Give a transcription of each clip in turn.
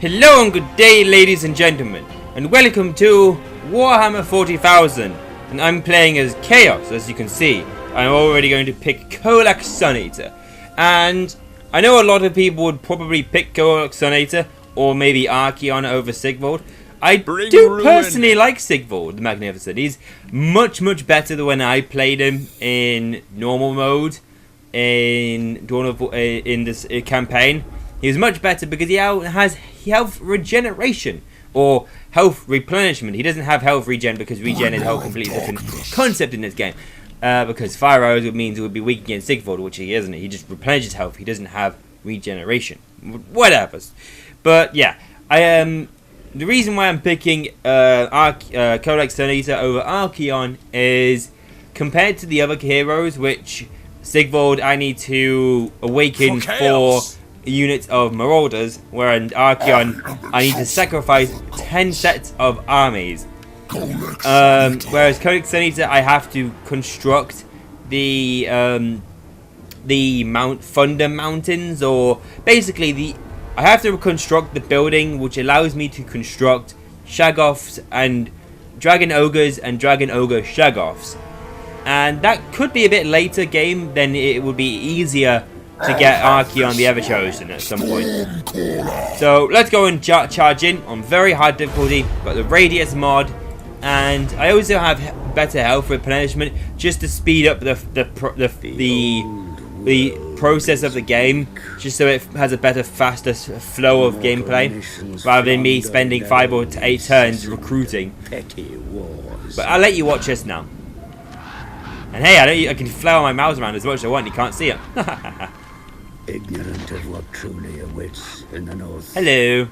Hello and good day, ladies and gentlemen, and welcome to Warhammer 40,000. And I'm playing as Chaos, as you can see. I'm already going to pick Kholek Suneater. And I know a lot of people would probably pick Kholek Suneater, or maybe Archaon over Sigvald. I do personally like Sigvald the Magnificent. He's much better than when I played him in normal mode in Dawn of in this campaign. He was much better because he has health regeneration or health replenishment. He doesn't have health regen because regen is a whole completely different concept in this game. Because fire arrows means it would be weak against Sigvald, which he isn't. He just replenishes health. He doesn't have regeneration. Whatever. But yeah, the reason why I'm picking Kholek Suneater over Archaon is compared to the other heroes, which Sigvald I need to awaken for units of marauders, whereas Archaon I need to sacrifice 10 sets of armies. Whereas Kholek Suneater I have to construct the Mount Thunder Mountains, or basically I have to construct the building which allows me to construct Shaggoths and Dragon Ogres and Dragon Ogre Shaggoths. And that could be a bit later game, then it would be easier to get Archaon the Ever-Chosen at some point. So let's go and charge in on very hard difficulty. Got the Radius mod, and I also have better health replenishment just to speed up the process of the game, just so it has a better, faster flow of gameplay, rather than me spending 5 or 8 turns recruiting. But I'll let you watch this now. And hey, I can flail my mouse around as much as I want. You can't see it. Ignorant of what truly awaits in the north. Hello.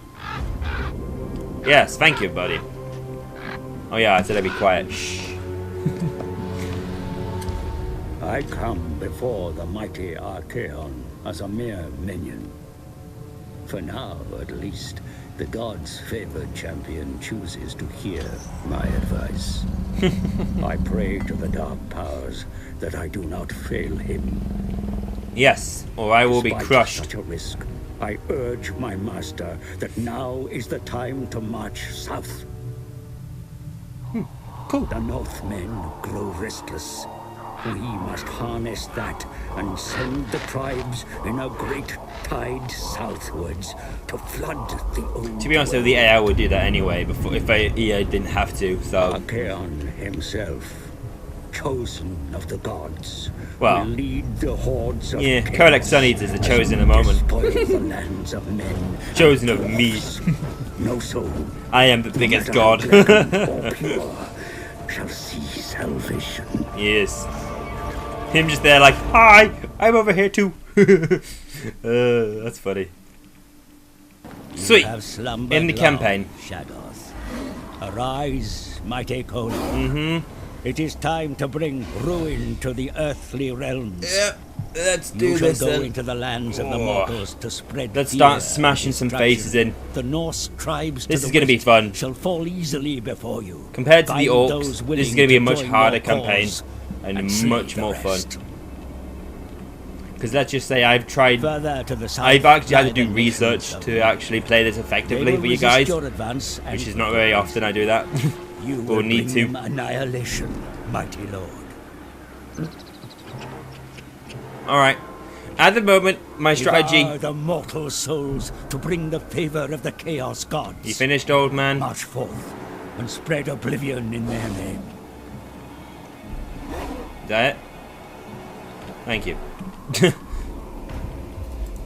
Yes, thank you, buddy. Oh yeah, I said I'd be quiet. Shh. I come before the mighty Archaon as a mere minion. For now, at least, the gods' favored champion chooses to hear my advice. I pray to the dark powers that I do not fail him. Yes, or I will be crushed. Such a risk, I urge my master that now is the time to march south. Cool. The Northmen grow restless. We must harness that and send the tribes in a great tide southwards to flood the old. To be honest, the AI would do that anyway. Before, if EA didn't have to, so. Archaon himself, chosen of the gods, well, will lead the hordes of Kholek Suneater is the chosen at the moment. Spoil the lands of men. Chosen of me. No soul. I am the biggest god. Or pure shall see salvation. Yes. Him just there like, hi, I'm over here too. That's funny. Sweet. In the campaign. Shaggoth. Arise, mighty Kholek. It is time to bring ruin to the earthly realms. Yeah, let's do this. You shall go into the lands of the mortals to spread. Let's start smashing some faces in. The Norse tribes. This is going to be fun. Shall fall easily before you. Compared to the orcs, this is going to be a much harder campaign and much more fun. Because let's just say I've tried. I've actually had to do research to actually play this effectively for you guys, which is not very often I do that. You will need to. Annihilation, mighty lord. Alright. At the moment, my strategy. Devour the mortal souls to bring the favor of the chaos gods. You finished, old man? March forth and spread oblivion in their name. Is that it? Thank you.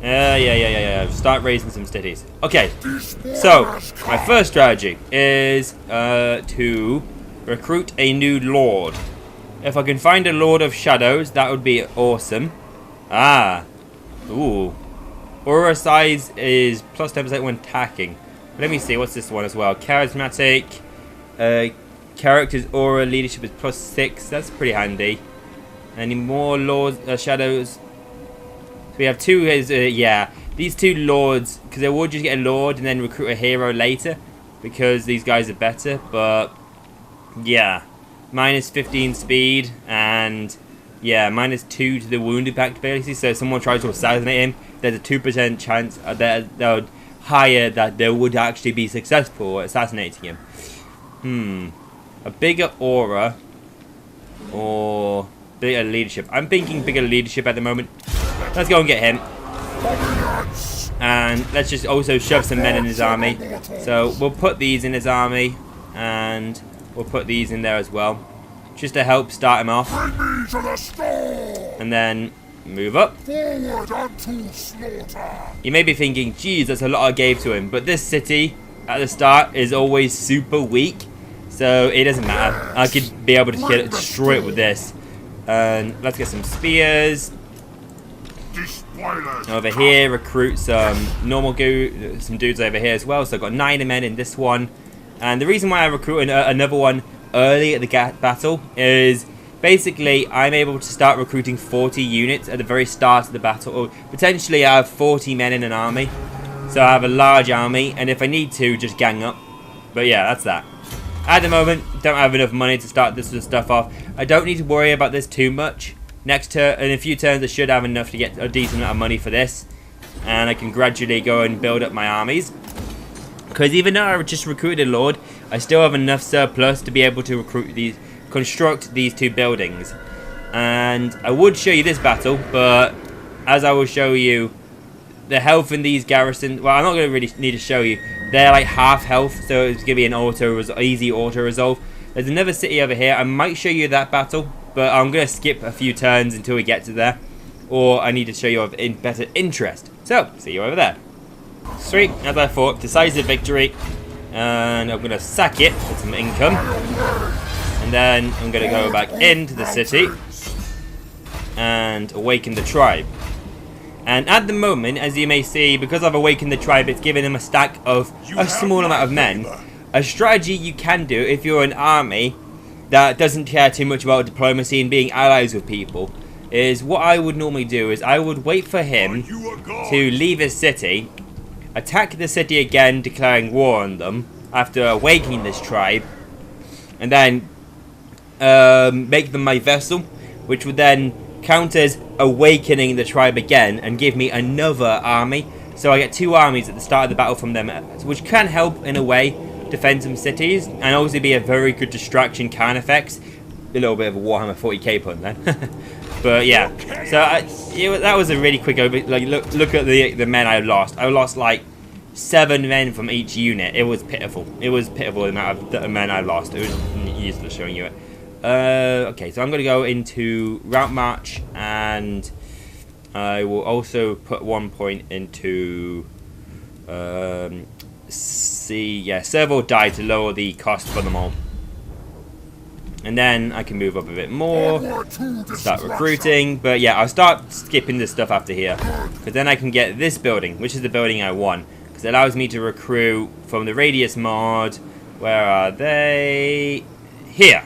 Yeah. Start raising some stitties. Okay, so my first strategy is to recruit a new lord. If I can find a Lord of Shadows, that would be awesome. Ooh. Aura size is plus 10% when attacking. Let me see, what's this one as well? Charismatic. Character's aura leadership is plus 6. That's pretty handy. Any more Lords Shadows? We have two, these two lords, because I would just get a lord and then recruit a hero later, because these guys are better, but yeah, minus 15 speed, and yeah, minus 2 to the wound impact ability, so if someone tries to assassinate him, there's a 2% chance that they'll higher that they would actually be successful at assassinating him. A bigger aura or bigger leadership. I'm thinking bigger leadership at the moment. Let's go and get him. And let's just also shove some men in his army. So we'll put these in his army. And we'll put these in there as well. Just to help start him off. And then move up. You may be thinking, geez, that's a lot I gave to him. But this city at the start is always super weak. So it doesn't matter. I could be able to destroy it with this. And let's get some spears. Over here, recruit some some dudes over here as well. So I've got 9 men in this one. And the reason why I recruited another one early at the battle is basically I'm able to start recruiting 40 units at the very start of the battle. Or potentially I have 40 men in an army. So I have a large army. And if I need to, just gang up. But yeah, that's that. At the moment, don't have enough money to start this sort of stuff off. I don't need to worry about this too much. Next turn, in a few turns, I should have enough to get a decent amount of money for this. And I can gradually go and build up my armies. Because even though I just recruited a lord, I still have enough surplus to be able to construct these 2 buildings. And I would show you this battle, but as I will show you, the health in these garrisons, well, I'm not going to really need to show you. They're like half health, so it's going to be an easy auto resolve. There's another city over here. I might show you that battle, but I'm going to skip a few turns until we get to there. Or I need to show you of better interest. So, see you over there. Sweet, as I thought, decisive victory. And I'm going to sack it for some income. And then I'm going to go back into the city and awaken the tribe. And at the moment, as you may see, because I've awakened the tribe, it's giving them a stack of a small amount of men. A strategy you can do if you're an army that doesn't care too much about diplomacy and being allies with people is what I would normally do is I would wait for him to leave his city, attack the city again, declaring war on them after awakening this tribe, and then make them my vessel, which would then count as awakening the tribe again and give me another army. So I get 2 armies at the start of the battle from them, which can help in a way defend some cities and also be a very good distraction can effects. A little bit of a Warhammer 40k pun then. But yeah, so that was a really quick over. Like look at the men I lost. I lost like 7 men from each unit. It was pitiful. It was pitiful the amount of men I lost. It was useless showing you it. Okay, so I'm going to go into route march, and I will also put 1 point into serve or die to lower the cost for them all. And then I can move up a bit more, start recruiting. But yeah, I'll start skipping this stuff after here, because then I can get this building, which is the building I want, because it allows me to recruit from the radius mod. Where are they? Here.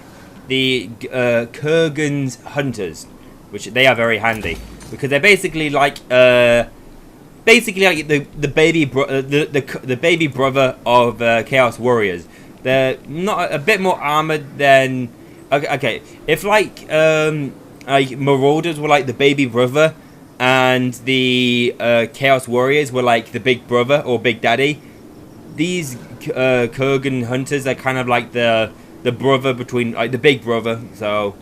The Kurgan's hunters, which they are very handy because they're basically like the baby brother of Chaos Warriors. They're not a bit more armored than okay. If like Marauders were like the baby brother, and the Chaos Warriors were like the big brother or big daddy, these Kurgan hunters are kind of like the brother between, like, the big brother, so,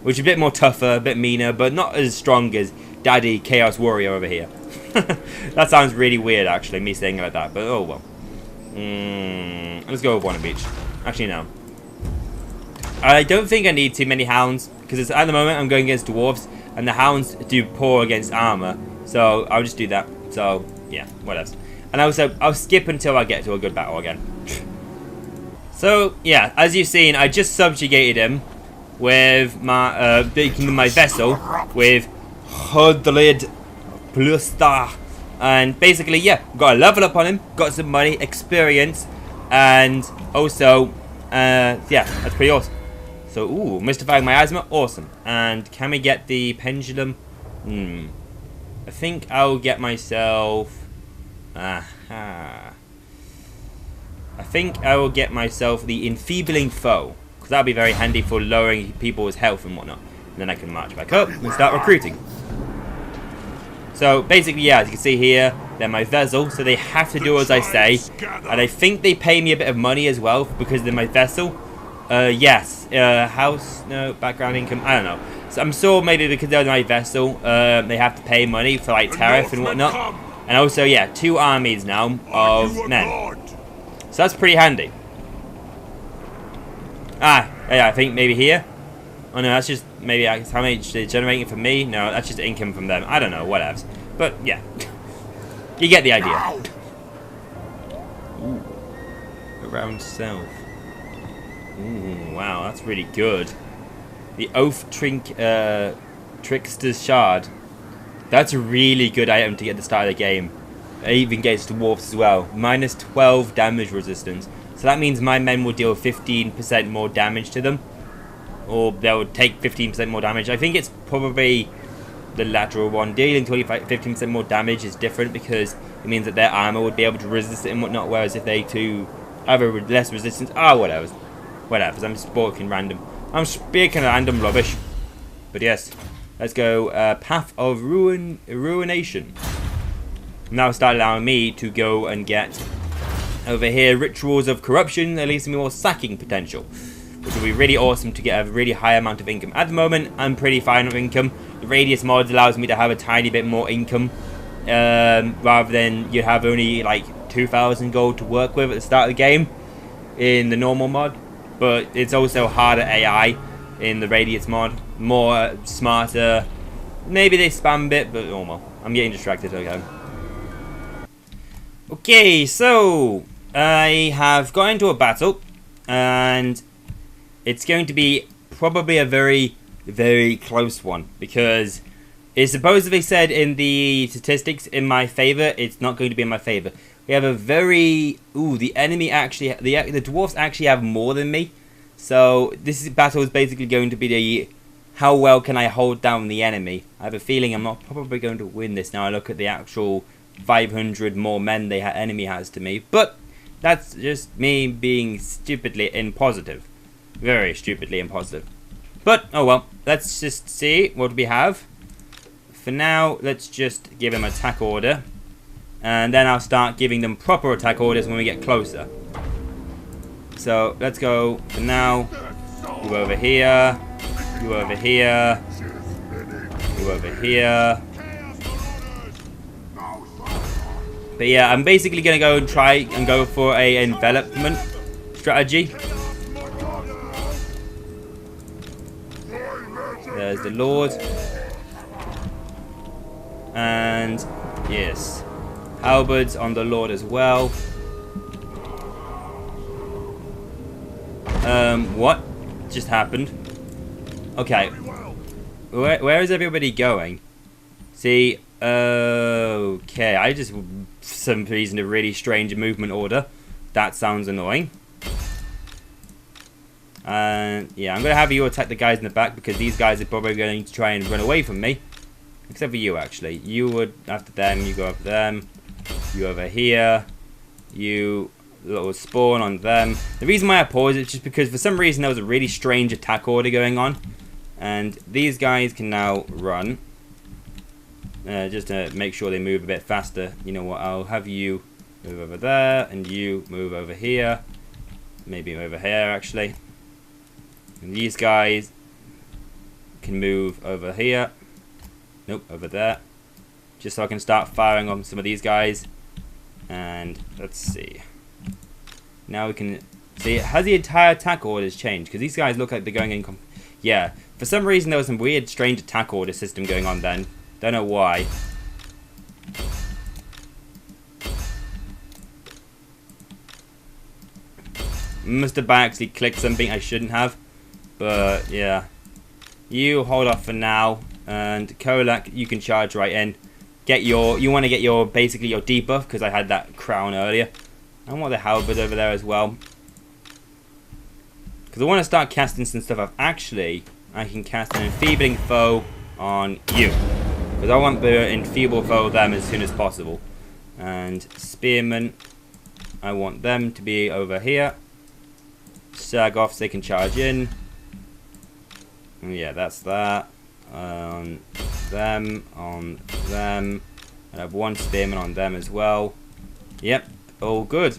which is a bit more tougher, a bit meaner, but not as strong as Daddy Chaos Warrior over here. That sounds really weird, actually, me saying it like that, but oh well. Let's go with 1 of each. Actually, no. I don't think I need too many hounds, because at the moment I'm going against dwarves, and the hounds do poor against armor, so I'll just do that. So, yeah, what else? And also, I'll skip until I get to a good battle again. So, yeah, as you've seen, I just subjugated him with my, making my vessel with Hodlid Plusta. And basically, yeah, got a level up on him, got some money, experience, and also, yeah, that's pretty awesome. So, ooh, mystifying miasma, awesome. And can we get the pendulum? I think I'll get myself, I think I will get myself the enfeebling foe, because that'll be very handy for lowering people's health and whatnot. And then I can march back up and start recruiting. So basically, yeah, as you can see here, They're my vessel, so they have to do as I say. And I think they pay me a bit of money as well because they're my vessel. Yes. House, no, background income, I don't know. So I'm sure maybe because they're my vessel, they have to pay money for like tariff and whatnot. And also, yeah, 2 armies now of men. So that's pretty handy. Ah, yeah, I think maybe here. Oh no, that's just maybe how much they're generating for me. No, that's just income from them. I don't know, whatever. But yeah, you get the idea. Ooh. Around south. Ooh, wow, that's really good. The Oath Trickster's Shard. That's a really good item to get at the start of the game. It even gets dwarfs as well. Minus 12 damage resistance. So that means my men will deal 15% more damage to them. Or they'll take 15% more damage. I think it's probably the lateral one. Dealing 15% more damage is different because it means that their armor would be able to resist it and whatnot. Whereas if they have a less resistance... Ah, whatever. Whatever. I'm speaking random. I'm speaking random rubbish. But yes. Let's go Path of Ruination. Now start allowing me to go and get over here Rituals of Corruption. At least more sacking potential, which will be really awesome to get a really high amount of income. At the moment, I'm pretty fine with income. The Radius mod allows me to have a tiny bit more income, rather than you have only like 2,000 gold to work with at the start of the game in the normal mod. But it's also harder AI in the Radius mod. More smarter. Maybe they spam a bit, but oh well. I'm getting distracted, okay. Okay, so I have got into a battle, and it's going to be probably a very, very close one, because it's supposedly said in the statistics in my favor. It's not going to be in my favor. We have a very... Ooh, the enemy actually... The dwarfs actually have more than me. So this battle is basically going to be the... How well can I hold down the enemy? I have a feeling I'm not probably going to win this now I look at the actual 500 more men the enemy has to me. But that's just me being stupidly impositive. Very stupidly impositive. But, oh well. Let's just see what we have. For now, let's just give him attack order. And then I'll start giving them proper attack orders when we get closer. So, let's go for now. You over here. You over here. You over here. But yeah, I'm basically going to go and try and go for a envelopment strategy. There's the Lord. And yes. Halberds on the Lord as well. What just happened? Okay. Where is everybody going? See, okay. I just, for some reason, a really strange movement order. That sounds annoying. And yeah, I'm going to have you attack the guys in the back because these guys are probably going to try and run away from me. Except for you, actually. You would, after them, you go after them. You over here. You little spawn on them. The reason why I paused is just because for some reason there was a really strange attack order going on. And these guys can now run. Just to make sure they move a bit faster. You know what, I'll have you move over there. And you move over here. Maybe over here, actually. And these guys can move over here. Nope, over there. Just so I can start firing on some of these guys. And let's see. Now we can see, has the entire attack orders changed? Because these guys look like they're going in. Yeah, for some reason there was some weird, strange attack order system going on then. Don't know why. Must have actually clicked something I shouldn't have. But yeah. You hold off for now. And Kholek, you can charge right in. Get your, you want to get your, basically your debuff, because I had that crown earlier. I want the halberd over there as well. Because I want to start casting some stuff up. Actually, I can cast an enfeebling foe on you. Because I want the enfeeble foe them as soon as possible. And spearmen, I want them to be over here. Sagoffs, they can charge in. Yeah, that's that. On them. And I have one spearman on them as well. Yep, all good.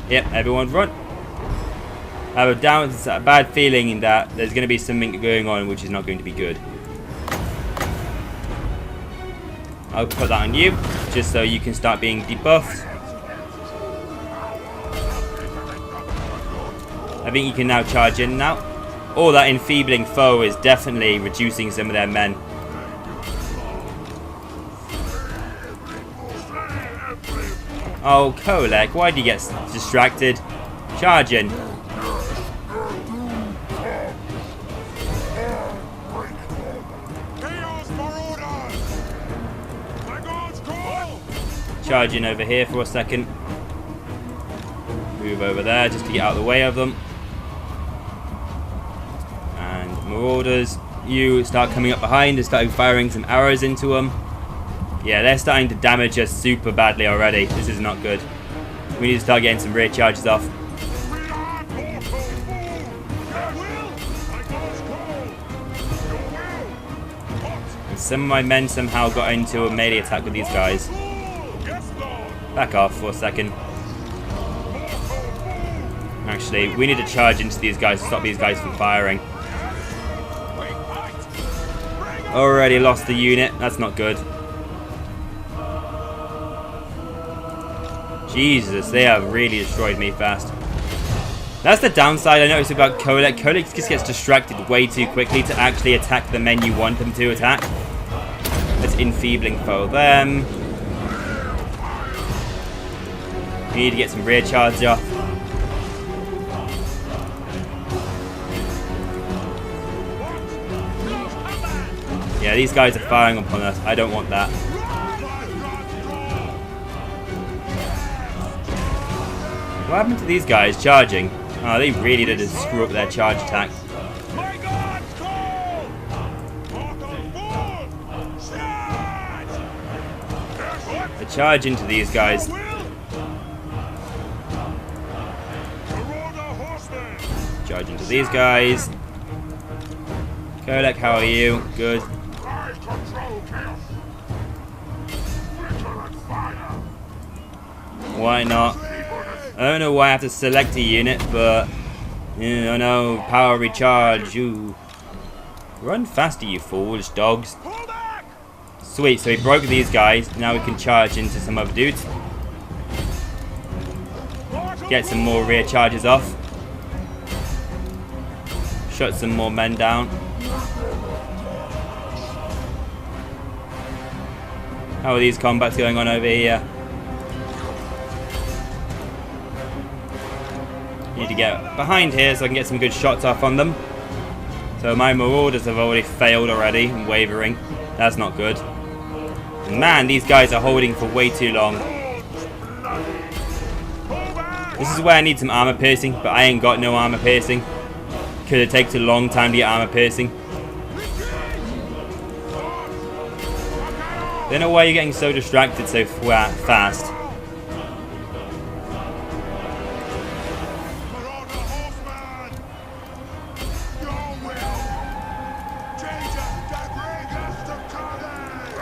Yep, everyone run. I have a bad feeling that there's going to be something going on which is not going to be good. I'll put that on you, just so you can start being debuffed. I think you can now charge in now. Oh, that enfeebling foe is definitely reducing some of their men. Oh, Kholek, why did you get distracted? Charge in. Charge in over here for a second. Move over there just to get out of the way of them. And Marauders, you start coming up behind and starting firing some arrows into them. Yeah, they're starting to damage us super badly already. This is not good. We need to start getting some rear charges off. And some of my men somehow got into a melee attack with these guys. Back off for a second. Actually, we need to charge into these guys to stop these guys from firing. Already lost the unit. That's not good. Jesus, they have really destroyed me fast. That's the downside I noticed about Kholek. Kholek just gets distracted way too quickly to actually attack the men you want them to attack. Let's enfeebling foe them. We need to get some rear charge off. Yeah, these guys are firing upon us. I don't want that. What happened to these guys charging? Oh, they really did screw up their charge attack. I charge into these guys. Charge into these guys. Kholek, how are you? Good. Why not? I don't know why I have to select a unit, but I know, power recharge. You run faster, you foolish dogs. Sweet, so we broke these guys. Now we can charge into some other dudes. Get some more rear charges off. Shut some more men down. How are these combats going on over here? Need to get behind here so I can get some good shots off on them. So my Marauders have already failed already and wavering. That's not good. And man, these guys are holding for way too long. This is where I need some armor piercing, but I ain't got no armor piercing. Because it takes a long time to get armor piercing. Don't know why you're getting so distracted so fast.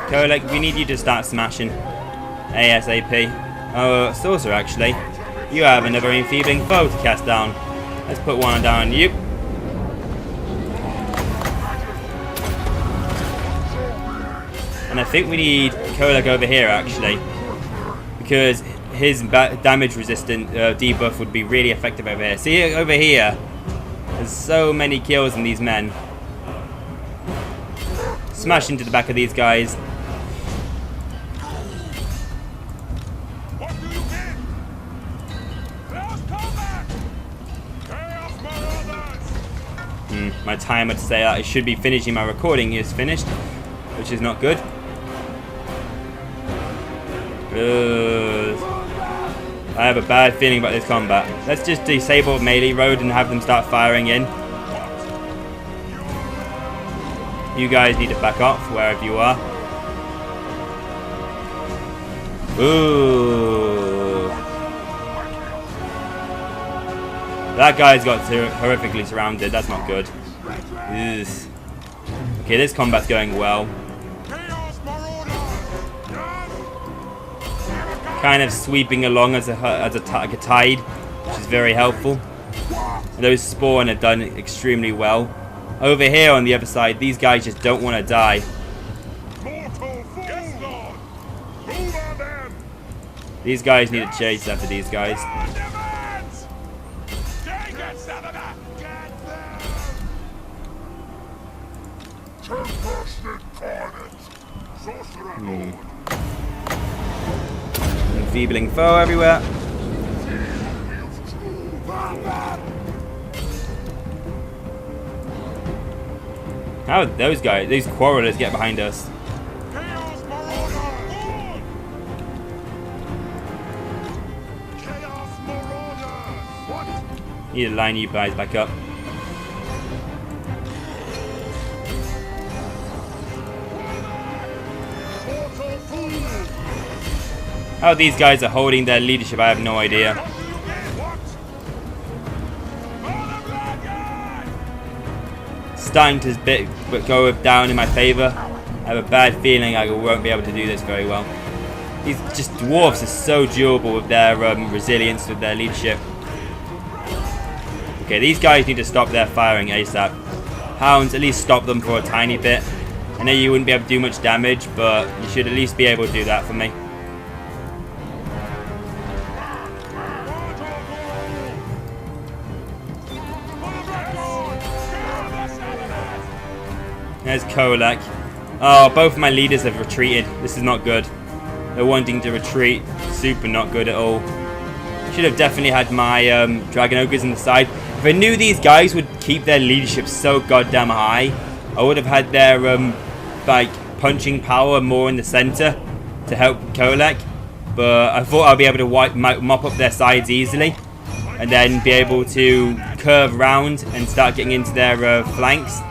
Kholek, we need you to start smashing ASAP. Oh, Sorcerer, actually. You have another enfeebling foe to cast down. Let's put one down on you. And I think we need Kholek over here, actually. Because his damage resistant debuff would be really effective over here. See, over here, there's so many kills in these men. Smash into the back of these guys. My timer to say that I should be finishing my recording is finished, which is not good. I have a bad feeling about this combat. Let's just disable melee road and have them start firing in. You guys need to back off wherever you are. Ooh. That guy's got horrifically surrounded. That's not good. Ugh. Okay, this combat's going well. Kind of sweeping along as a tide, which is very helpful. Those spawn have done extremely well. Over here on the other side, these guys just don't want to die. These guys need to chase after these guys. Enfeebling foe everywhere. How did those guys, these quarrelers, get behind us? Need to line you guys back up. How these guys are holding their leadership, I have no idea. Starting to go down in my favor. I have a bad feeling I won't be able to do this very well. These just dwarves are so durable with their resilience, with their leadership. Okay, these guys need to stop their firing ASAP. Hounds, at least stop them for a tiny bit. I know you wouldn't be able to do much damage, but you should at least be able to do that for me. There's Kholek. Oh, both of my leaders have retreated. This is not good. They're wanting to retreat. Super not good at all. Should have definitely had my Dragon Ogres on the side. If I knew these guys would keep their leadership so goddamn high, I would have had their like punching power more in the center to help Kholek. But I thought I'd be able to mop up their sides easily, and then be able to curve round and start getting into their flanks.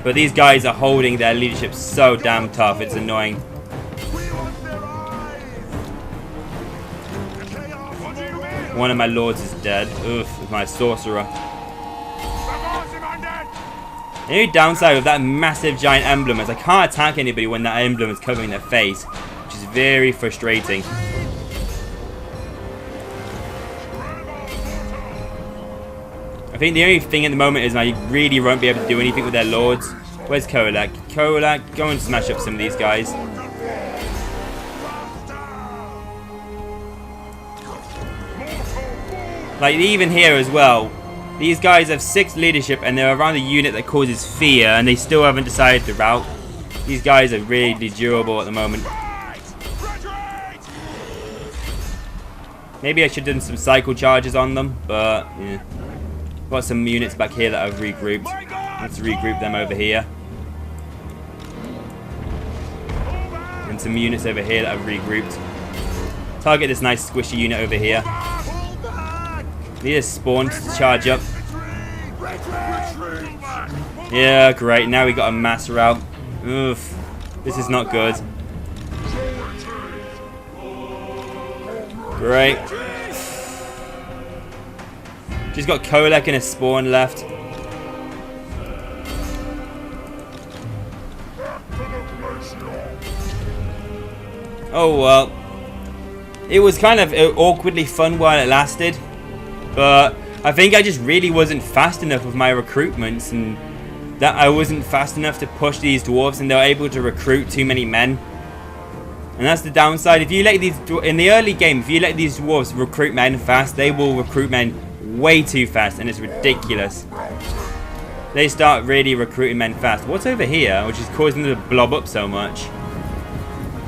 But these guys are holding their leadership so damn tough, it's annoying. One of my lords is dead. Oof, with my sorcerer. The only downside of that massive giant emblem is I can't attack anybody when that emblem is covering their face, which is very frustrating. I think the only thing at the moment is I really won't be able to do anything with their lords. Where's Kholek? Kholek, go and smash up some of these guys. Like, even here as well, these guys have 6 leadership and they're around a unit that causes fear and they still haven't decided to rout. These guys are really durable at the moment. Maybe I should have done some cycle charges on them, but yeah. Got some units back here that I've regrouped. Let's regroup them over here. And some units over here that I've regrouped. Target this nice squishy unit over here. Need a spawn to charge up. Yeah, great. Now we got a mass rout. Oof. This is not good. Great. Just got Kholek and a spawn left. Oh well. It was kind of awkwardly fun while it lasted. But I think I just really wasn't fast enough with my recruitments, and that I wasn't fast enough to push these dwarves, and they were able to recruit too many men. And that's the downside. If you let these in the early game, if you let these dwarves recruit men fast, they will recruit men way too fast, and it's ridiculous. They start really recruiting men fast. What's over here, which is causing them to blob up so much?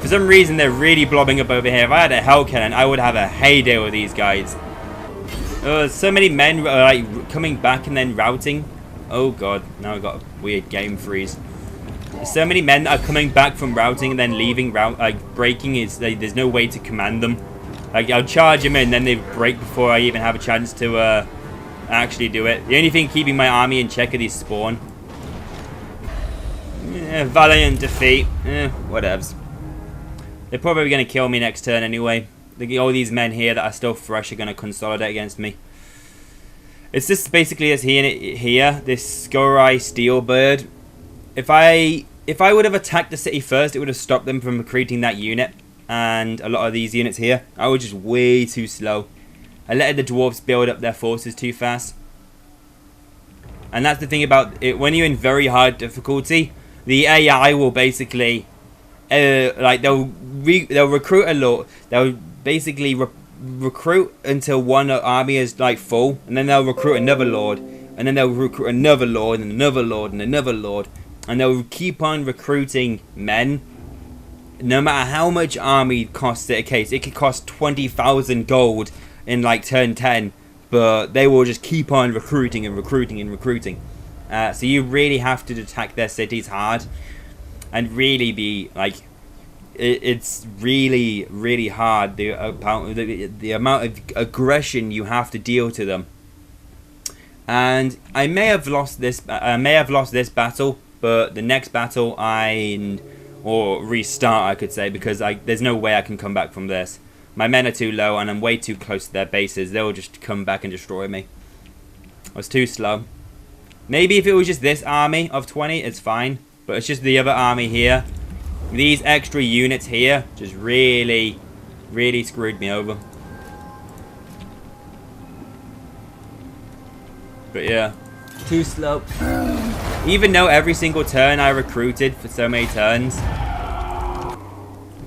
For some reason, they're really blobbing up over here. If I had a hell cannon, I would have a heyday with these guys. So many men like coming back and then routing. Oh god, now I've got a weird game freeze. So many men that are coming back from routing and then leaving, like breaking. There's no way to command them. Like, I'll charge them in, then they break before I even have a chance to actually do it. The only thing keeping my army in check are these spawn. Valiant defeat. Whatevs. They're probably going to kill me next turn anyway. All these men here that are still fresh are going to consolidate against me. It's just basically as here, this Skorai Steel Bird. If I would have attacked the city first, it would have stopped them from recruiting that unit. And a lot of these units here, I was just way too slow. I let the dwarves build up their forces too fast. And that's the thing about it, when you're in very hard difficulty, the AI will basically, like they'll recruit a lot. They'll basically recruit until one army is like full, and then they'll recruit another lord, and then they'll recruit another lord, and another lord, and another lord, and they'll keep on recruiting men. No matter how much army costs it a case, it could cost 20,000 gold in like turn 10. But they will just keep on recruiting and recruiting and recruiting. So you really have to attack their cities hard. And really be like... It's really, really hard. The amount of aggression you have to deal to them. And I may have lost this battle. But the next battle or restart I could say. Because there's no way I can come back from this. My men are too low and I'm way too close to their bases. They'll just come back and destroy me. I was too slow. Maybe if it was just this army of 20, it's fine. But it's just the other army here. These extra units here just really, really screwed me over. But yeah, too slow. Even though every single turn I recruited for so many turns.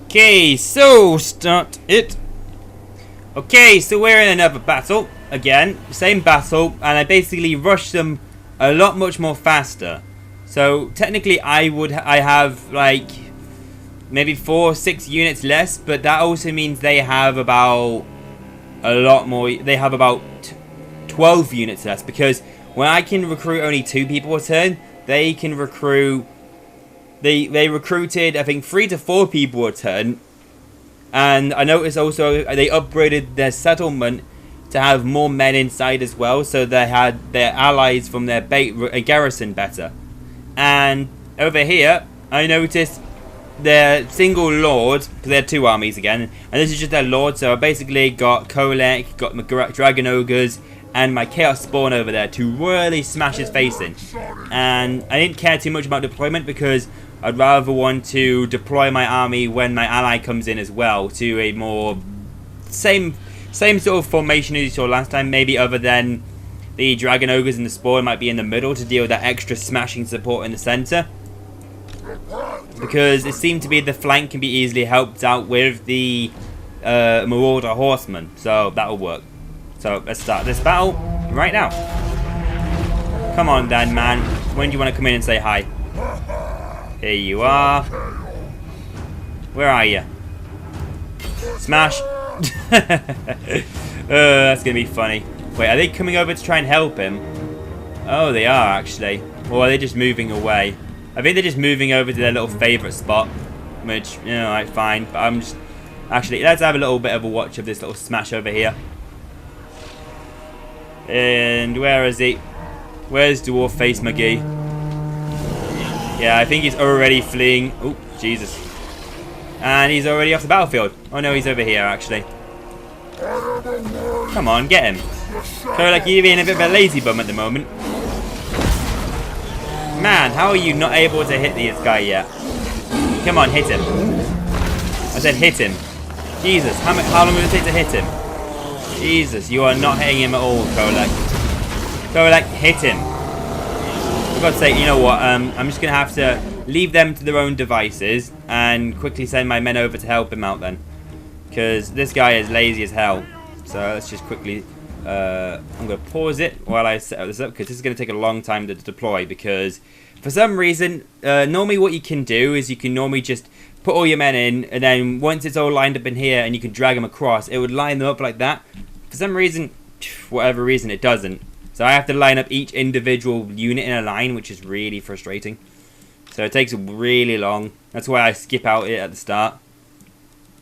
Okay, so start it. Okay, so we're in another battle again, same battle, and I basically rushed them a lot much more faster. So technically, I have like maybe 4 or 6 units less, but that also means they have about a lot more. They have about 12 units less because when I can recruit only 2 people a turn, they can recruit. They recruited, I think, 3 to 4 people a turn. And I noticed also they upgraded their settlement to have more men inside as well. So they had their allies from their garrison better. And over here, I noticed their single lord, because they had 2 armies again. And this is just their lord. So I basically got Kholek, got my Dragon Ogres, and my Chaos Spawn over there to really smash his face in. And I didn't care too much about deployment because I'd rather want to deploy my army when my ally comes in as well to a more same sort of formation as you saw last time, maybe other than the Dragon Ogres and the Spawn might be in the middle to deal with that extra smashing support in the center. Because it seemed to be the flank can be easily helped out with the Marauder Horsemen, so that'll work. So let's start this battle right now. Come on then, man. When do you want to come in and say hi? Here you are. Where are you? Smash. That's going to be funny. Wait, are they coming over to try and help him? Oh, they are actually. Or are they just moving away? I think they're just moving over to their little favourite spot. Which, you know, like, fine. But I'm just... Actually, let's have a little bit of a watch of this little smash over here. And where is he? Where's Dwarf Face McGee? Yeah, I think he's already fleeing. Oh, Jesus. And he's already off the battlefield. Oh no, he's over here actually. Come on, get him. Kholek, you're being a bit of a lazy bum at the moment. Man, how are you not able to hit this guy yet? Come on, hit him. I said hit him. Jesus, how long will it take to hit him? Jesus, you are not hitting him at all, Kholek. Kholek, hit him. For God's sake, you know what? I'm just going to have to leave them to their own devices and quickly send my men over to help him out then. Because this guy is lazy as hell. So let's just quickly... I'm going to pause it while I set this up because this is going to take a long time to deploy because for some reason, normally what you can do is you can normally just put all your men in and then once it's all lined up in here and you can drag them across, it would line them up like that. For some reason, whatever reason, it doesn't. So I have to line up each individual unit in a line, which is really frustrating. So it takes really long. That's why I skip out it at the start.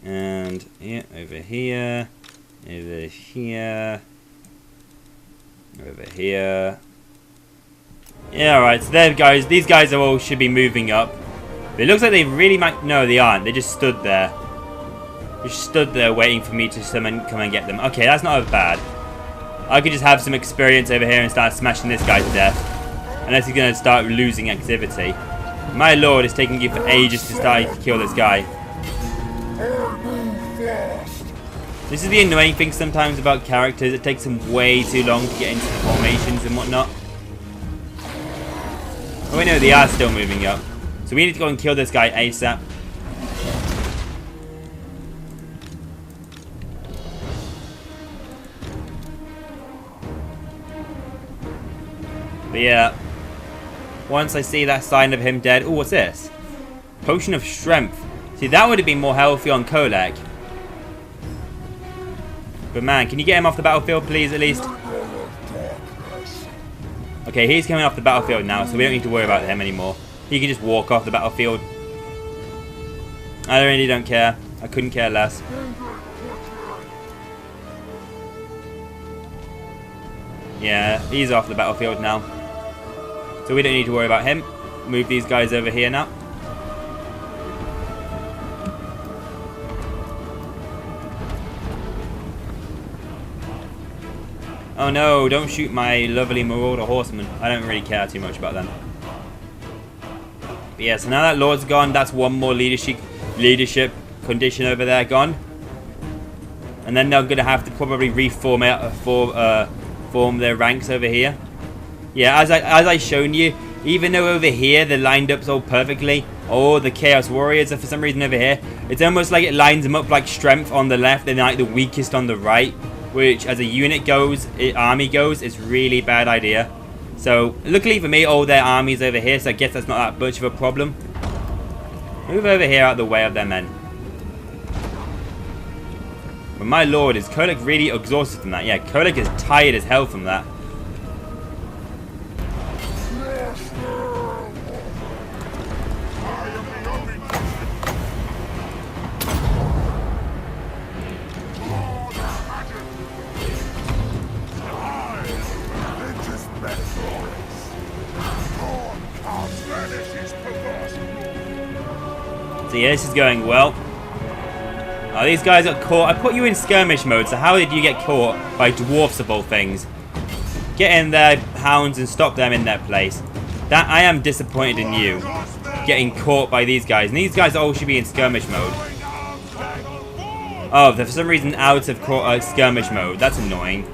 And yeah, over here, over here, over here. Yeah, alright, so there guys, these guys are all should be moving up. But it looks like they really might, no they aren't, they just stood there. They just stood there waiting for me to come and get them. Okay, that's not bad. I could just have some experience over here and start smashing this guy to death. Unless he's going to start losing activity. My lord, it's taking you for ages to start to kill this guy. This is the annoying thing sometimes about characters. It takes them way too long to get into the formations and whatnot. Oh wait, no, they are still moving up. So we need to go and kill this guy ASAP. But yeah, once I see that sign of him dead... Oh, what's this? Potion of Strength. See, that would have been more healthy on Kholek. But man, can you get him off the battlefield, please, at least? Okay, he's coming off the battlefield now, so we don't need to worry about him anymore. He can just walk off the battlefield. I really don't care. I couldn't care less. Yeah, he's off the battlefield now. So we don't need to worry about him. Move these guys over here now. Oh no, don't shoot my lovely Marauder horsemen. I don't really care too much about them. But yeah, so now that Lord's gone, that's one more leadership condition over there gone. And then they're going to have to probably reform form their ranks over here. Yeah, as I shown you, even though over here they're lined up so perfectly, oh, the Chaos Warriors are for some reason over here, it's almost like it lines them up like strength on the left and like the weakest on the right, which as a unit goes, army goes, it's really bad idea. So, luckily for me, all their armies over here, so I guess that's not that much of a problem. Move over here out of the way of their men. But my lord, is Kholek really exhausted from that? Yeah, Kholek is tired as hell from that. So yeah, this is going well. Oh, these guys got caught. I put you in skirmish mode, so how did you get caught by dwarfs of all things? Get in there, hounds, and stop them in their place. That I am disappointed in you. Getting caught by these guys. And these guys all should be in skirmish mode. Oh, they're for some reason out of skirmish mode. That's annoying.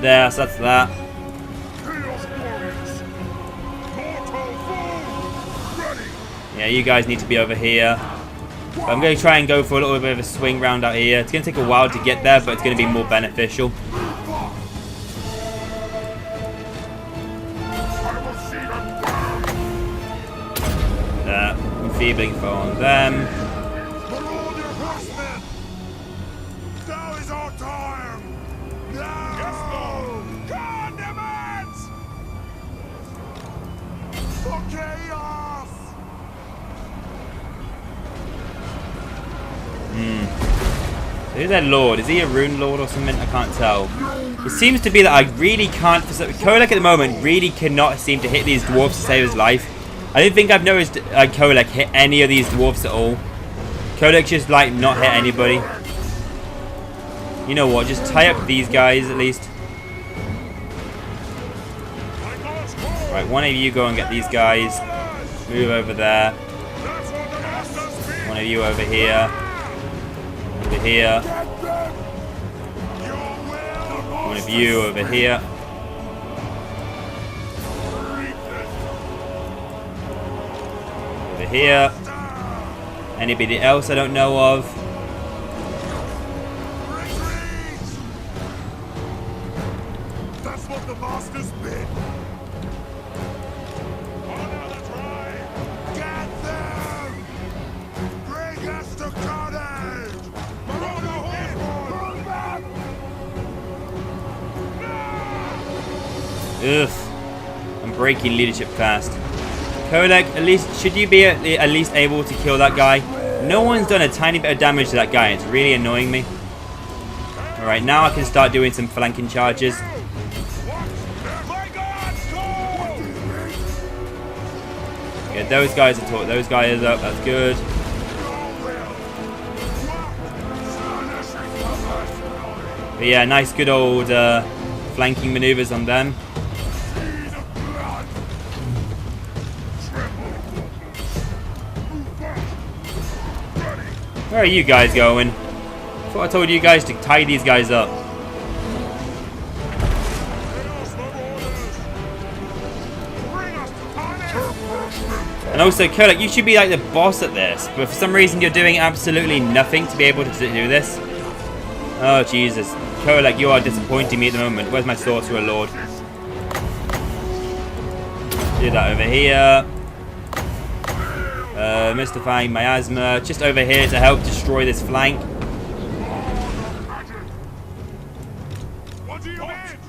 There, so that's that. Yeah, you guys need to be over here. But I'm going to try and go for a little bit of a swing round out here. It's going to take a while to get there, but it's going to be more beneficial. There, enfeebling on them. Who's that lord? Is he a rune lord or something? I can't tell. It seems to be that I really can't... Kholek at the moment really cannot seem to hit these dwarfs to save his life. I don't think I've noticed Kholek hit any of these dwarfs at all. Kholek just like not hit anybody. You know what? Just tie up these guys at least. Right, one of you go and get these guys. Move over there. One of you over here. Over here. One of you over here. Over here. Anybody else I don't know of? That's what the masters bid. Get them! Bring us to carnage! Ugh. I'm breaking leadership fast. Kholek, at least, should you be at least able to kill that guy? No one's done a tiny bit of damage to that guy. It's really annoying me. Alright, now I can start doing some flanking charges. Get those guys to talk those guys up, that's good. But yeah, nice good old flanking maneuvers on them. Where are you guys going? I thought I told you guys to tie these guys up. And also, Kholek, you should be like the boss at this, but for some reason you're doing absolutely nothing to be able to do this. Oh, Jesus. Kholek, you are disappointing me at the moment. Where's my Sorcerer Lord? Do that over here. Mystifying Miasma. Just over here to help destroy this flank. What do you mean?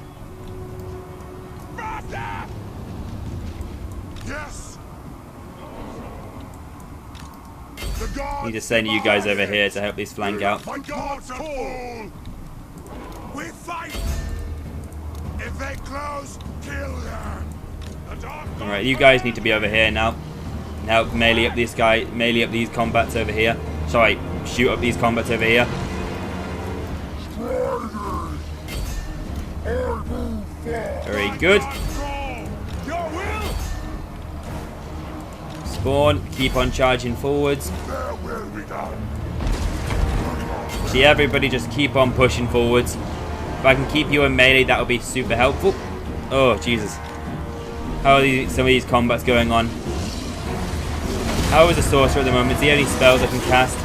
Master! Yes. The gods. Need to send you guys over here to help this flank out. My gods call. We fight. If they close, kill them. Alright, you guys need to be over here now. And help melee up this guy, melee up these combats over here. Sorry, shoot up these combats over here. Very good. Spawn, keep on charging forwards. See, everybody just keep on pushing forwards. If I can keep you in melee, that will be super helpful. Oh, Jesus. How are some of these combats going on? How is the Sorcerer at the moment? Is there any spells I can cast?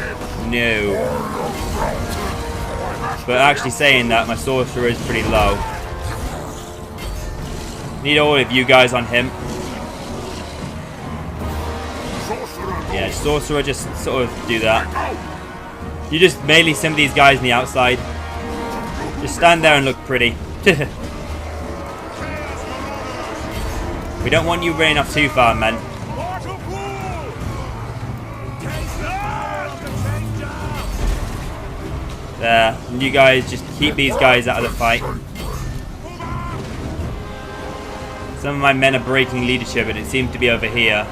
No. But actually saying that, my Sorcerer is pretty low. Need all of you guys on him. Yeah, Sorcerer, just sort of do that. You just melee some of these guys on the outside. Just stand there and look pretty. We don't want you running off too far, man. There. And you guys just keep these guys out of the fight. Some of my men are breaking leadership, and it seems to be over here.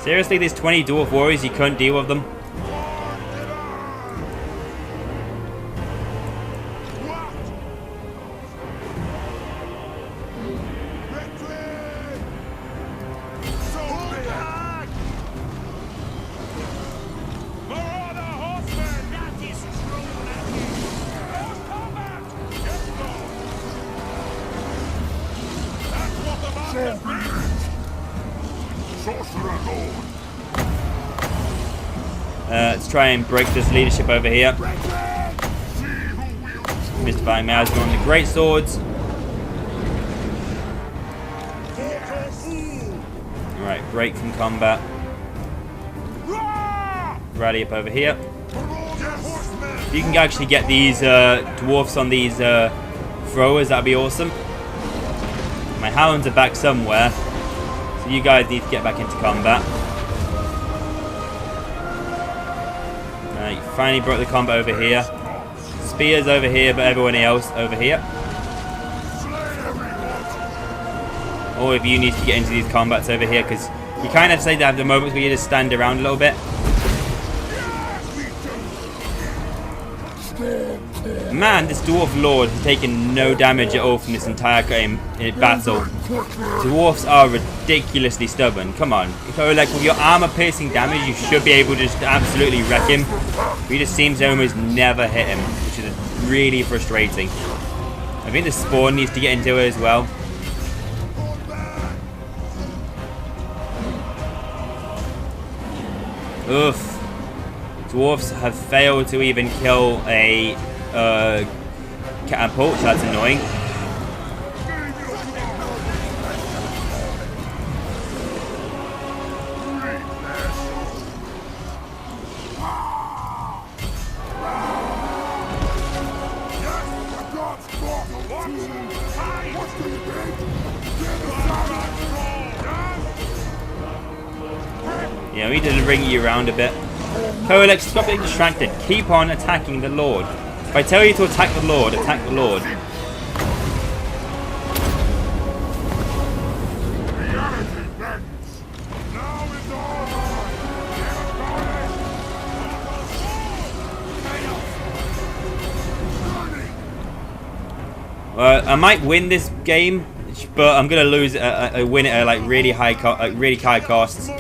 Seriously, there's 20 dwarf warriors, you couldn't deal with them? Let's try and break this leadership over here. Mystifying Miasma on the great swords. Alright, break from combat. Rally up over here. If you can actually get these dwarfs on these throwers, that'd be awesome. My hounds are back somewhere, so you guys need to get back into combat. You finally broke the combat over here. Spears over here, but everyone else over here. All of you need to get into these combats over here, because you kind of say that at the moments where you just stand around a little bit. Man, this Dwarf Lord has taken no damage at all from this entire battle. Dwarfs are ridiculously stubborn. Come on. Like with your armor-piercing damage, you should be able to just absolutely wreck him. But he just seems to almost never hit him, which is really frustrating. I think the Spawn needs to get into it as well. Oof. Dwarfs have failed to even kill a catapult, so that's annoying. Yeah, we need to ring you around a bit. Kholek, stop being distracted. Keep on attacking the Lord. If I tell you to attack the Lord, attack the Lord. I might win this game, but I'm gonna lose. I win it at like really high costs.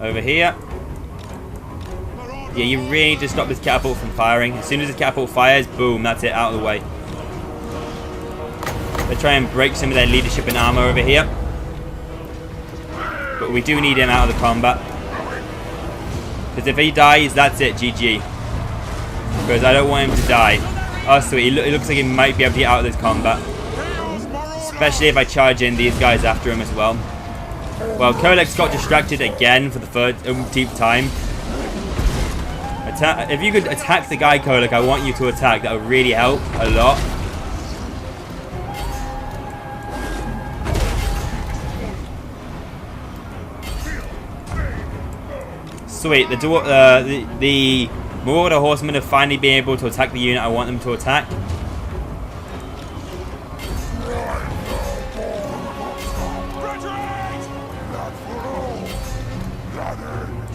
Over here. Yeah, you really need to stop this catapult from firing. As soon as this catapult fires, boom, that's it, out of the way. They try and break some of their leadership and armor over here, but we do need him out of the combat. Because if he dies, that's it, GG. Because I don't want him to die. Oh, sweet. It looks like he might be able to get out of this combat. Especially if I charge in these guys after him as well. Well, Kholek's got distracted again for the third time. If you could attack the guy, Kholek, I want you to attack. That would really help a lot. Sweet. The Marauder Horsemen have finally been able to attack the unit I want them to attack.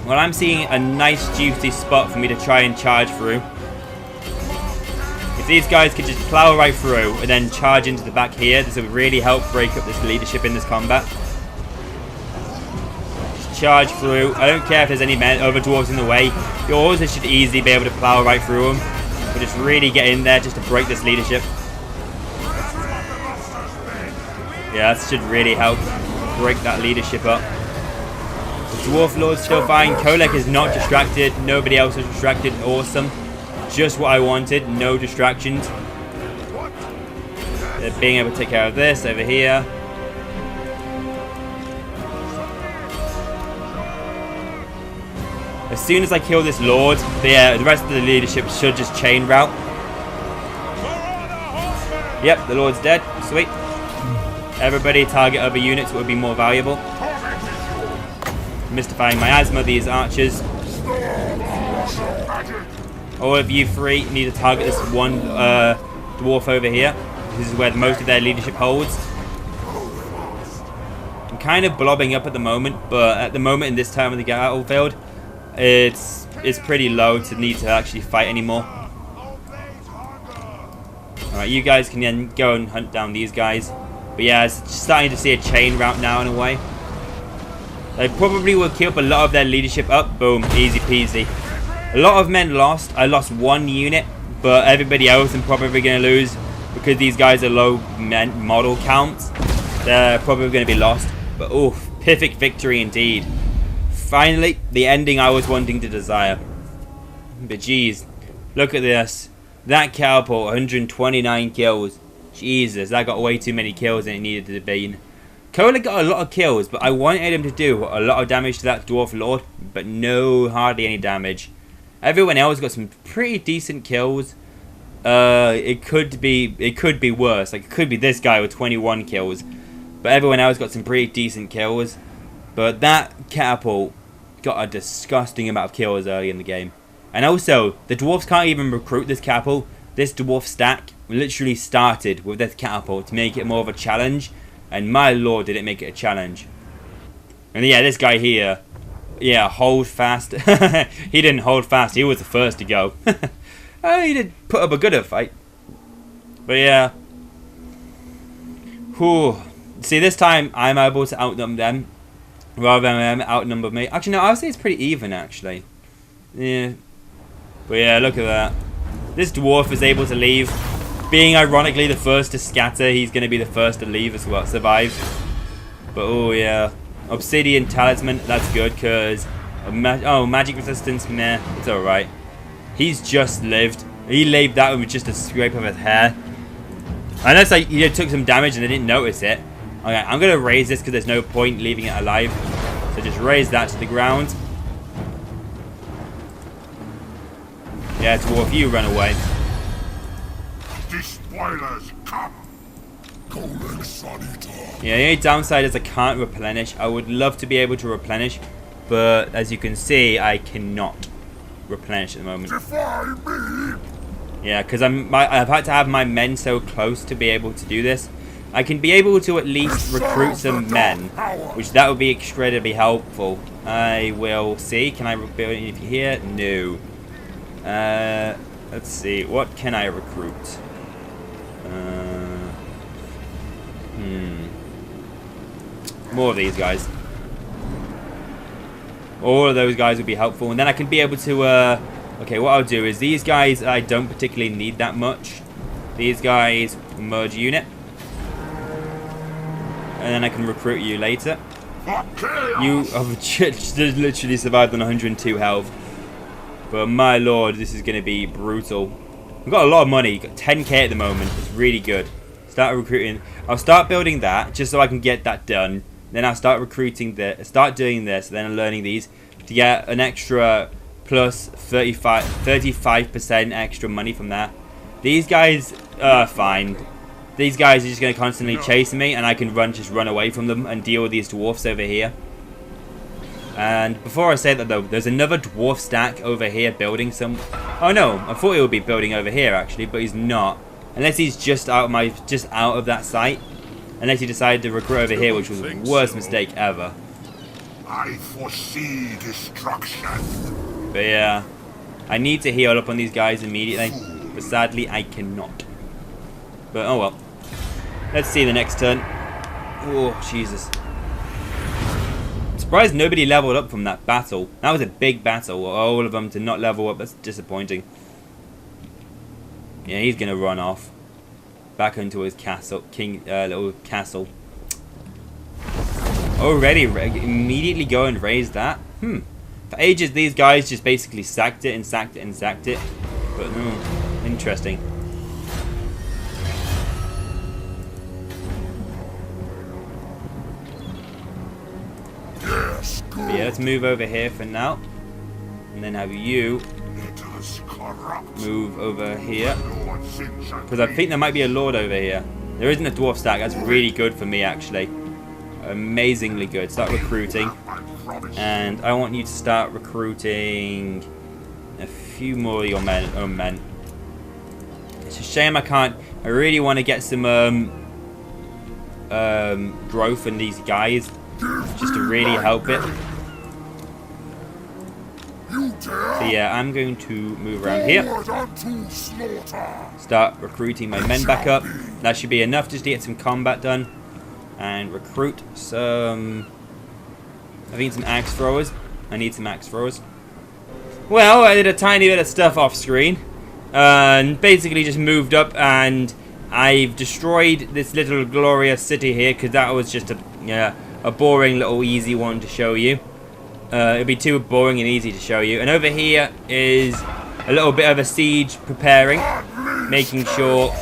Well, I'm seeing a nice juicy spot for me to try and charge through. If these guys could just plow right through and then charge into the back here, this would really help break up this leadership in this combat. Just charge through. I don't care if there's any other dwarves in the way. Yours should easily be able to plow right through them. But just really get in there just to break this leadership. Yeah, that should really help break that leadership up. The Dwarf Lord's still fine. Kholek is not distracted. Nobody else is distracted. Awesome. Just what I wanted. No distractions. They're being able to take care of this over here. As soon as I kill this Lord, the rest of the leadership should just chain route. Yep, the Lord's dead. Sweet. Everybody target other units would be more valuable. Mystifying miasma, these archers. All of you three need to target this one dwarf over here. This is where most of their leadership holds. I'm kind of blobbing up at the moment, but at the moment in this time of the battlefield, it's pretty low to need to actually fight anymore. Alright, you guys can then go and hunt down these guys. But yeah, it's starting to see a chain route now in a way. They probably will keep a lot of their leadership up. Boom, easy peasy. A lot of men lost. I lost one unit, but everybody else I'm probably going to lose because these guys are low model counts. They're probably going to be lost. But oof, perfect victory indeed. Finally, the ending I was wanting to desire. But geez, look at this. That catapult, 129 kills. Jesus, that got way too many kills than it needed to be. Kholek got a lot of kills, but I wanted him to do a lot of damage to that Dwarf Lord, but no, hardly any damage. Everyone else got some pretty decent kills. It could be worse. Like, it could be this guy with 21 kills, but everyone else got some pretty decent kills. But that catapult got a disgusting amount of kills early in the game. And also, the dwarves can't even recruit this catapult. This dwarf stack literally started with this catapult to make it more of a challenge. And my lord, did it make it a challenge. And yeah, this guy here, yeah, hold fast. He didn't hold fast, he was the first to go. He did put up a good fight. But yeah. Whew. See, this time I'm able to outnumber them rather than them outnumber me. Actually, no, I'll say it's pretty even, actually. Yeah. But yeah, look at that. This dwarf is able to leave. Being ironically the first to scatter, he's going to be the first to leave as well, survive. But oh yeah, Obsidian Talisman, that's good because magic resistance, meh, it's alright. He's just lived. He lived that with just a scrape of his hair. Unless he took some damage and I didn't notice it. Okay, I'm going to raise this because there's no point leaving it alive. So just raise that to the ground. Yeah, dwarf, you run away. Spoilers come. Kholek Suneater. Yeah, the only downside is I can't replenish. I would love to be able to replenish, but as you can see, I cannot replenish at the moment. Defy me! Yeah, because I've had to have my men so close to be able to do this. I can be able to at least recruit some men, which that would be incredibly helpful. I will see. Can I build anything here? No. Let's see. What can I recruit? More of these guys. All of those guys would be helpful, and then I can be able to. Okay, what I'll do is these guys I don't particularly need that much. These guys merge unit. And then I can recruit you later. You have just literally survived on 102 health. But my lord, this is going to be brutal. We've got a lot of money. We've got 10k at the moment. It's really good. Start recruiting. I'll start building that just so I can get that done. Then I'll start recruiting start doing this. Then I'm learning these to get an extra plus 35% extra money from that. These guys are fine. These guys are just going to constantly chase me, and I can just run away from them and deal with these dwarfs over here. And before I say that though, there's another dwarf stack over here building some. Oh no, I thought he would be building over here actually, but he's not. Unless he's just out of that site. Unless he decided to recruit over here, which was the worst mistake ever. I foresee destruction. But yeah, I need to heal up on these guys immediately, but sadly I cannot. But oh well. Let's see the next turn. Oh, Jesus. I'm surprised nobody leveled up from that battle. That was a big battle. All of them to not level up. That's disappointing. Yeah, he's going to run off. Back into his castle. Little castle. Already, immediately go and raise that. For ages, these guys just basically sacked it and sacked it and sacked it. But no, interesting. But yeah, let's move over here for now, and then have you move over here, because I think there might be a lord over here. There isn't a dwarf stack. That's really good for me actually, amazingly good. Start recruiting, and I want you to start recruiting a few more of your own men. It's a shame I can't. I really want to get some growth in these guys, just to really help it. So yeah, I'm going to move around here. Start recruiting my men back up. That should be enough just to get some combat done. And recruit some. I need some axe throwers. I need some axe throwers. Well, I did a tiny bit of stuff off screen. And basically just moved up, and I've destroyed this little glorious city here, because that was just a boring little easy one to show you. It'd be too boring and easy to show you. And over here is a little bit of a siege preparing, making sure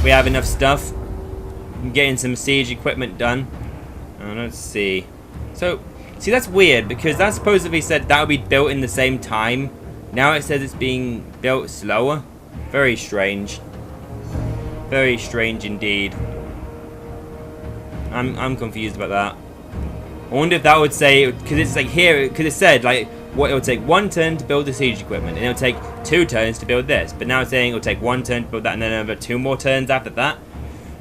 we have enough stuff. I'm getting some siege equipment done. Let's see. So, see, that's weird, because that supposedly said that would be built in the same time. Now it says it's being built slower. Very strange. Very strange indeed. I'm confused about that. I wonder if that would say, because it's like here, because it said like what it would take 1 turn to build the siege equipment, and it would take 2 turns to build this. But now it's saying it will take 1 turn to build that, and then another 2 more turns after that.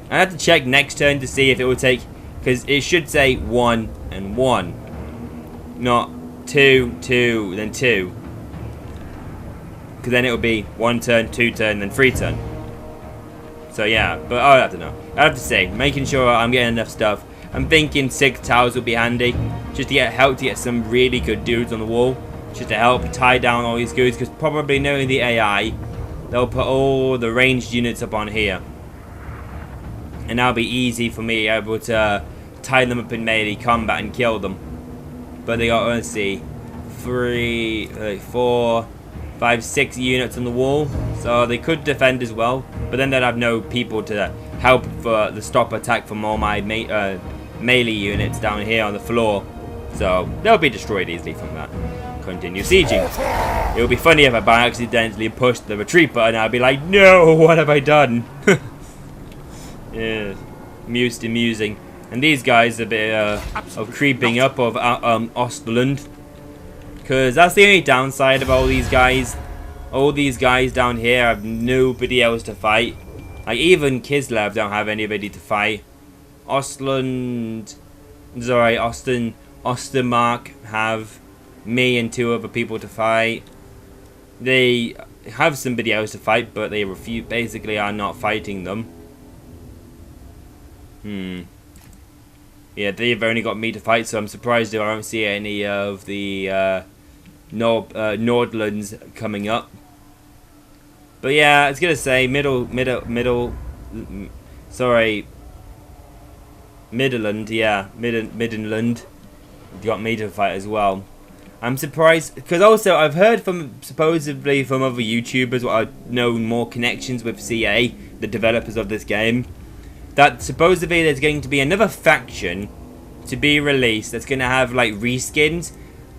I have to check next turn to see if it will take, because it should say 1 and 1, not 2, 2, then 2. Because then it would be 1 turn, 2 turn, then 3 turn. So yeah, but I have to know. I have to say, making sure I'm getting enough stuff. I'm thinking 6 towers would be handy, just to help to get some really good dudes on the wall, just to help tie down all these dudes. Because probably knowing the AI, they'll put all the ranged units up on here, and that'll be easy for me able to tie them up in melee combat and kill them. But they got, let's see, 3, 4, 5, 6 units on the wall, so they could defend as well. But then they'd have no people to help for the stop attack from all my melee units down here on the floor, so they'll be destroyed easily from that. Continue sieging. It would be funny if I accidentally pushed the retreat button. I'd be like, no, what have I done? Yeah, amusing. And these guys a bit of creeping up of Ostland. Because that's the only downside of all these guys. All these guys down here have nobody else to fight. Like, even Kislev don't have anybody to fight. Ostermark have me and 2 other people to fight. They have somebody else to fight, but they basically are not fighting them. Yeah, they've only got me to fight, so I'm surprised if I don't see any of the Nordlands coming up. But yeah, I was gonna say Midland, yeah, Midland. You got me to fight as well. I'm surprised because also I've heard supposedly from other YouTubers what I know more connections with CA, the developers of this game, that supposedly there's going to be another faction to be released that's going to have like reskins.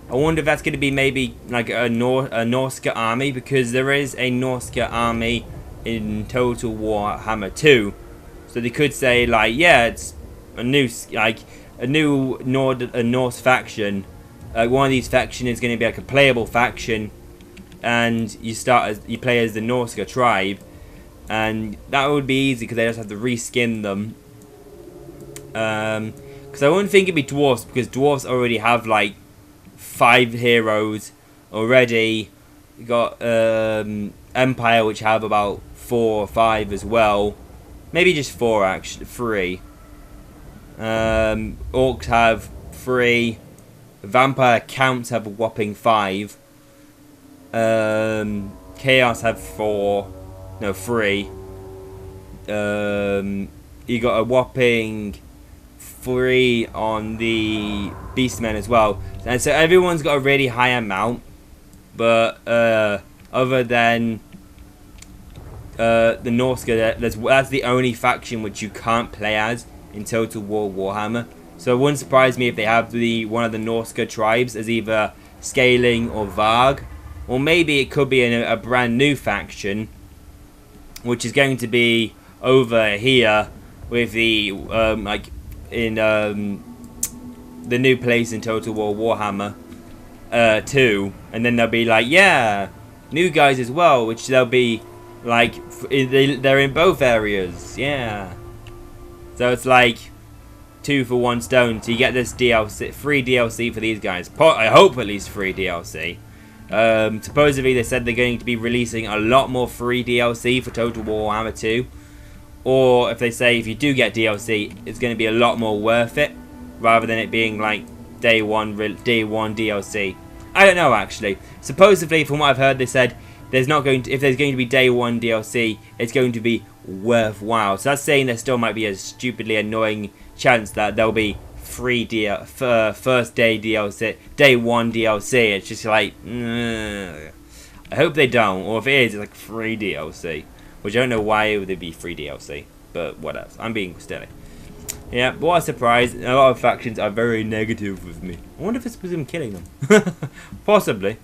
I wonder if that's going to be maybe like a Norska army, because there is a Norska army in Total Warhammer 2. So they could say like, yeah, it's a new Norse faction. One of these factions is going to be like a playable faction, and you play as the Norska tribe, and that would be easy because they just have to reskin them. Because I wouldn't think it'd be dwarves, because dwarves already have like 5 heroes already. You got Empire, which have about 4 or 5 as well. Maybe just 4 actually, 3. Orcs have 3. Vampire counts have a whopping 5. Chaos have 3. You got a whopping 3 on the Beastmen as well, and so everyone's got a really high amount. But other than the Norska, that's the only faction which you can't play as in Total War Warhammer. So it wouldn't surprise me if they have one of the Norska tribes as either Scaling or Varg, or maybe it could be a brand new faction, which is going to be over here with the like in the new place in Total War Warhammer 2, and then they'll be like, yeah, new guys as well, which they'll be like they're in both areas, yeah. So it's like 2 for 1 stone. So you get this DLC, free DLC for these guys. I hope at least free DLC. Supposedly they said they're going to be releasing a lot more free DLC for Total War Warhammer 2. Or if they say if you do get DLC, it's going to be a lot more worth it, rather than it being like day one DLC. I don't know actually. Supposedly, from what I've heard, they said if there's going to be day 1 DLC, it's going to be worthwhile. So that's saying there still might be a stupidly annoying chance that there'll be free first day DLC, day 1 DLC. It's just like, I hope they don't, or if it is, it's like free DLC, which I don't know why it would be free DLC, but what else? I'm being silly. Yeah, but what a surprise! A lot of factions are very negative with me. I wonder if it's because I'm killing them. Possibly.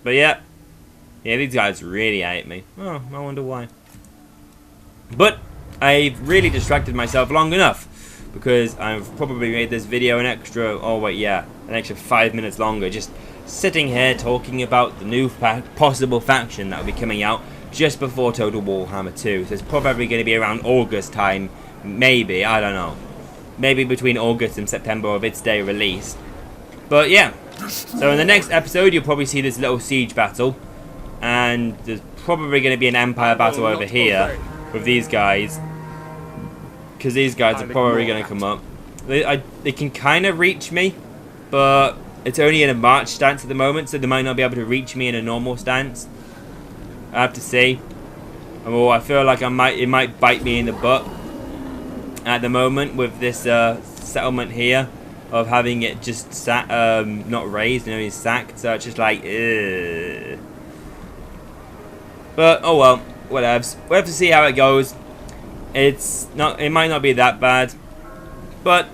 But yeah, these guys really hate me. Oh, I wonder why. But I've really distracted myself long enough, because I've probably made this video an extra 5 minutes longer, just sitting here talking about the new possible faction that will be coming out just before Total Warhammer 2. So it's probably going to be around August time, maybe, I don't know. Maybe between August and September of its day release. But yeah, so in the next episode you'll probably see this little siege battle, and there's probably going to be an Empire battle over here with these guys, because these guys are probably going to come up. They can kind of reach me, but it's only in a march stance at the moment, so they might not be able to reach me in a normal stance. I have to see. Oh, I feel like it might bite me in the butt at the moment with this settlement here, of having it just not raised, it's sacked. So it's just like, ugh. But oh well, whatevs. We'll have to see how it goes. It might not be that bad, but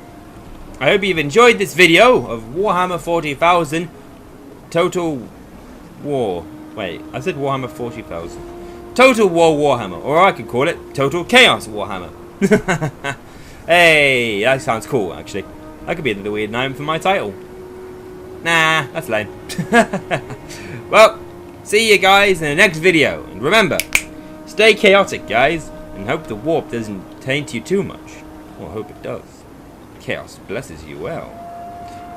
I hope you've enjoyed this video of Warhammer 40,000 Total War. Wait, I said Warhammer 40,000. Total War Warhammer, or I could call it Total Chaos Warhammer. Hey, that sounds cool actually. That could be the weird name for my title. Nah, that's lame. Well, see you guys in the next video. And remember, stay chaotic, guys. And hope the warp doesn't taint you too much. Or hope it does. Chaos blesses you well.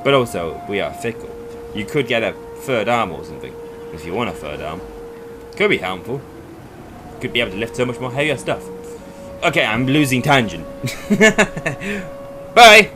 But also, we are fickle. You could get a third arm or something. If you want a third arm. Could be harmful. Could be able to lift so much more heavier stuff. Okay, I'm losing tangent. Bye!